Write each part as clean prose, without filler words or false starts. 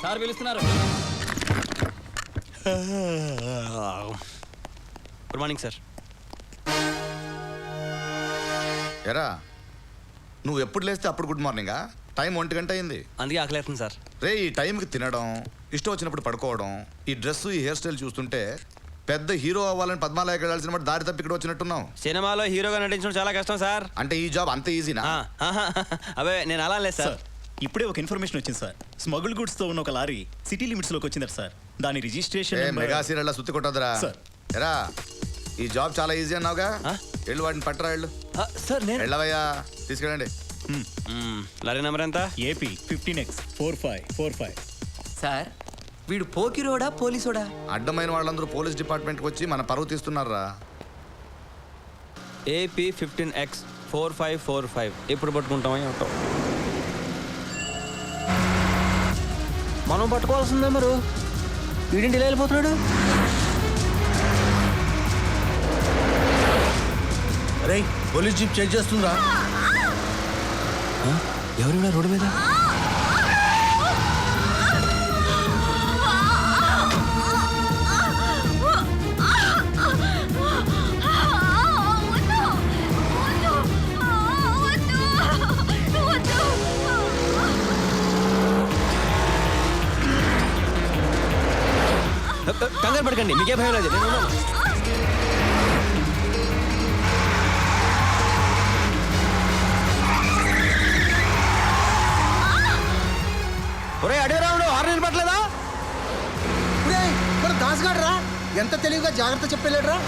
Sir పిలుస్తున్నారు. Good morning sir. ఎరా నువ్వు ఎప్పుడు లేస్తే అప్పుడు గుడ్ మార్నింగా? టైం 1 గంట అయింది. అందుకే ఆకలేస్తుంది సార్. రే ఈ టైంకి తినడం, ఇష్టం వచ్చినప్పుడు పడుకోవడం, ఈ డ్రెస్ ఈ హెయిర్ స్టైల్ చూస్తుంటే పెద్ద హీరో అవ్వాలని పద్మాలయకి వెళ్ళాల్సిన దారి తప్పి ఇక్కడ వచ్చినట్టున్నావు. సినిమాలో హీరోగా నటించడం చాలా కష్టం సార్. అంటే ఈ జాబ్ అంత ఈజీనా? అవే నేను అలా లేదు సార్. ఇప్పుడే ఒక ఇన్ఫర్మేషన్ వచ్చింది సార్. స్మగుల్ గూడ్స్ తో ఉన్న ఒక లారీ సిటీ లిమిట్స్ లోకి వచ్చిందట సార్. దాని రిజిస్ట్రేషన్ మెగా సీరియల్ సుత్తి కొట్టదురా. ఎరా ఈ జాబ్ చాలా ఈజీ అన్నావుగా, వెళ్ళు వాటిని పట్టరా. వెళ్ళు సార్. నేను వెళ్ళవయ్యా, తీసుకెళ్ళండి. లారీ నెంబర్ ఎంత? AP 15X4545. సార్ వీడు పోకిరోడా పోలీసోడా? అడ్డమైన వాళ్ళందరూ పోలీస్ డిపార్ట్మెంట్కి వచ్చి మన పరువు తీస్తున్నారా? AP 15X4545. ఎప్పుడు పట్టుకుంటామని ఉంటాం మనం. పట్టుకోవాల్సిందే మరి. వీడింటి ఇలా వెళ్ళిపోతున్నాడు. రే పోలీస్ జీప్ చెక్ చేస్తుందా? ఎవరున్నా రోడ్డు మీద? కంగారు పడకండి, మీకే భయం లేదు. ఒరే అడిగి రావుడు, ఆరు పట్టలేదా? మన దాసుగాడు రా, ఎంత తెలివిగా జాగ్రత్త చెప్పలేడు రా.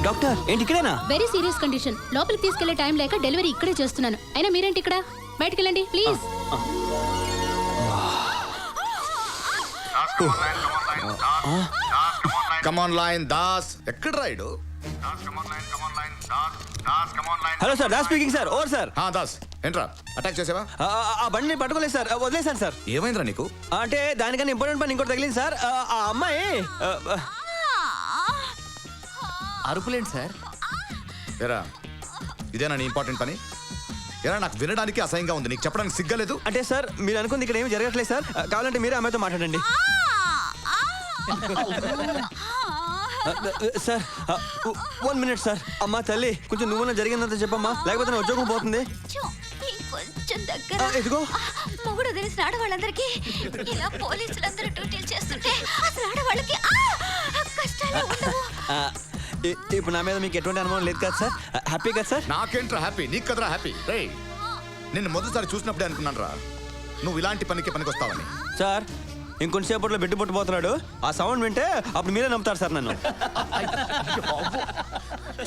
డాక్టర్ ఏంటి ఇక్కడేనా? Very serious condition. లోపలికి తీసుకెళ్లే టైం లేక డెలివరీ ఇక్కడే చేస్తున్నాను. అయినా మీరేంటి ఇక్కడ? బయటికి వెళ్ళండి ప్లీజ్. Come on line Das. ఎక్కడ Rayudu? Hello sir, Das speaking sir. Over sir. Das ఏంట్రా అటాక్ చేసావా? ఆ బండిని పట్టుకోలేదు సార్, వదిలేశాను సార్. ఏమైందిరా నీకు? అంటే దానికన్నా ఇంపార్టెంట్ పని ఇంకోటి తగిలింది సార్. ఆ అమ్మాయి అరుపులేండి సార్. ఎరా ఇదేనా నీ ఇంపార్టెంట్ పని? ఎరా నాకు వినడానికి అసహ్యంగా ఉంది, నీకు చెప్పడానికి సిగ్గలేదు. అంటే సార్ మీరు అనుకుంది ఇక్కడ ఏమి జరగట్లేదు సార్. కావాలంటే మీరే అమ్మాయితో మాట్లాడండి సార్. 1 minute sir. అమ్మా తల్లి కొంచెం నువ్వున జరిగిందంత చెప్పమ్మా, లేకపోతే నా ఉద్యోగం పోతుంది. కొంచెం దగ్గర ఇదిగో మొగుడు తెలిసిన ఆడవాళ్ళందరికీ ఇలా పోలీసులందరూ డ్యూటీలు చేస్తుంటే అసలు ఆడవాళ్ళకి కష్టాలు ఉండవు. ఇప్పుడు నా మీద మీకు ఎటువంటి అనుభవం లేదు కదా సార్? హ్యాపీ కదా సార్? నాకేంట్రా హ్యాపీ, నీకు కదరా హ్యాపీ. రే నిన్ను మొదటిసారి చూసినప్పుడే అనుకున్నాను రా నువ్వు ఇలాంటి పనికి వస్తావని. సార్ ఇంకొంచెంసేపట్లో బిడ్డ పుట్టిపోతున్నాడు. ఆ సౌండ్ వింటే అప్పుడు మీరే నమ్ముతారు సార్ నన్ను.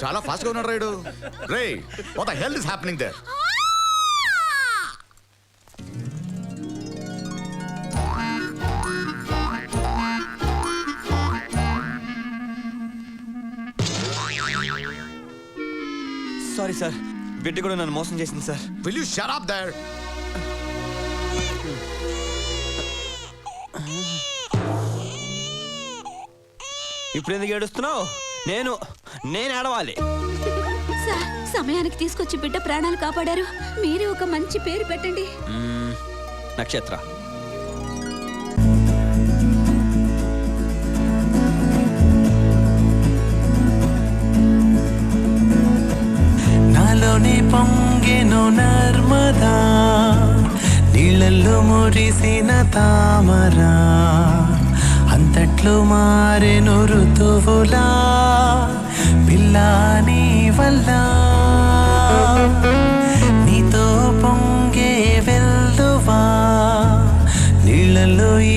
చాలా ఫాస్ట్ గా ఉన్నాడు రాయుడు. రే what the hell is happening there? Sorry sir, బిడ్డ కూడా నన్ను మోసం చేసింది sir. Will you shut up there? ఇప్పుడు ఎందుకు ఏడుస్తున్నావు? నేను ఏడవాలి. సార్ సమయానికి తీసుకొచ్చి బిడ్డ ప్రాణాలు కాపాడారు. మీరే ఒక మంచి పేరు పెట్టండి. నక్షత్ర. నాలోని పొంగెను నర్మదా, నీళ్ళల్లో మురిసిన తామరా, అంతట్లు మారెను ఋతువులా